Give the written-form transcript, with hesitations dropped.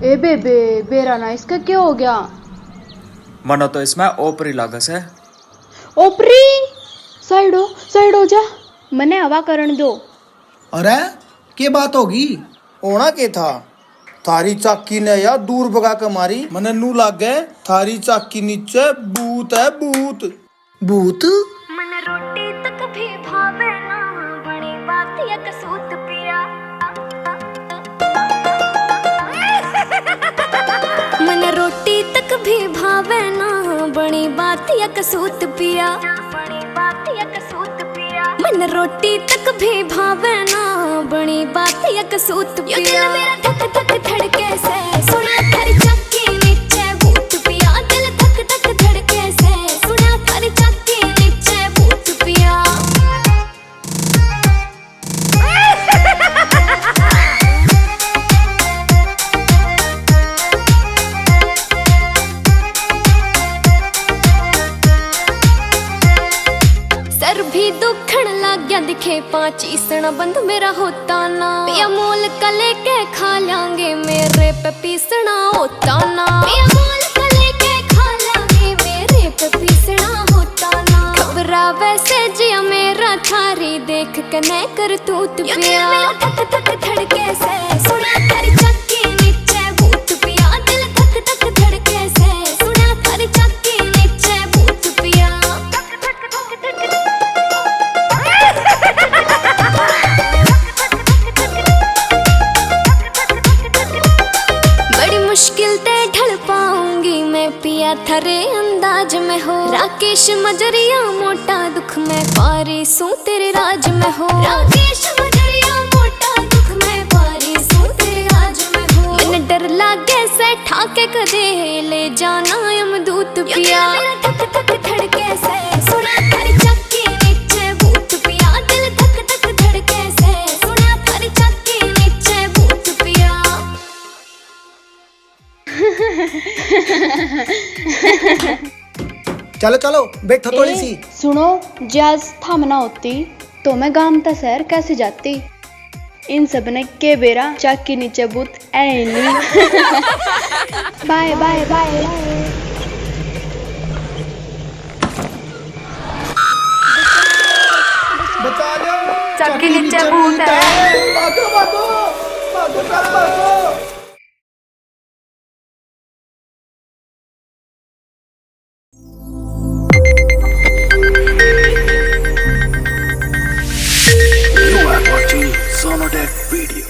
ए बेबे बेरा ना इसका क्या हो गया? मनो तो इसमें ओपरी लागस है। ओपरी साइड हो जा, मने हवा करण दो। अरे के बात होगी? होना के था? थारी चाकी ने या दूर भगा के मारी, मने नू लागे थारी चाकी नीचे भूत है भूत। भूत मन रोटी तक भी भावे ना, बड़ी बात या कसूत पिया। मन रोटी तक भी भावे ना, बड़ी बात या कसूत पिया। बड़ी बात या कसूत पिया। मन रोटी तक भी भावे ना, बड़ी बात या कसूत पिया। दिल मेरा धक धक धड़के से, सुना थारी चाकी नीचे भूत पिया। दिल धक धक धड़के से, सुना थारी चाकी नीचे भूत पिया। सर भी दुखण लग गया दिखे पांच ईसना बंद मेरा होता ना। पिया मोल का लेके खा लांगे, मेरे पे पीसना होता ना। पिया मोल का लेके खा लांगे, मेरे पे पीसना होता ना। खबरा वैसे जिया मेरा थारी देख के न कर तूत पिया। धक धक धड़के से, सुना थारी चाकी नीचे भूत पिया। दिल धक धक धड़के से, सुना थारी चाकी नीचे भूत पिया। धक धक धक धक बड़ी मुश्किल ते ढल पाऊंगी मैं पिया थारे अंदाज में हो। राकेश मजरिया मोटा दुख में पारी सू तेरे राज में हो। राकेश मजरिया मोटा दुख में पारी सू तेरे राज में हो। मैंने डर लागे से ठाके कदे ले जाना यमदूत पिया। धक धक धड़के से, सुना थारी चाकी नीचे भूत पिया। दिल धक धक धड़के से, सुना थारी चाकी नीचे भूत पिया। चलो चलो बैठो थोड़ी सी। सुनो, जे आज थामना होती तो मैं गांव ता शहर कैसे जाती? इन सब ने के बेरा चाकी नीचे भूत ऐ नहीं। Bye bye bye. बचा लो, चाकी नीचे भूत है। भागो भागो भागो चल भागो। You are watching Sonotech Video.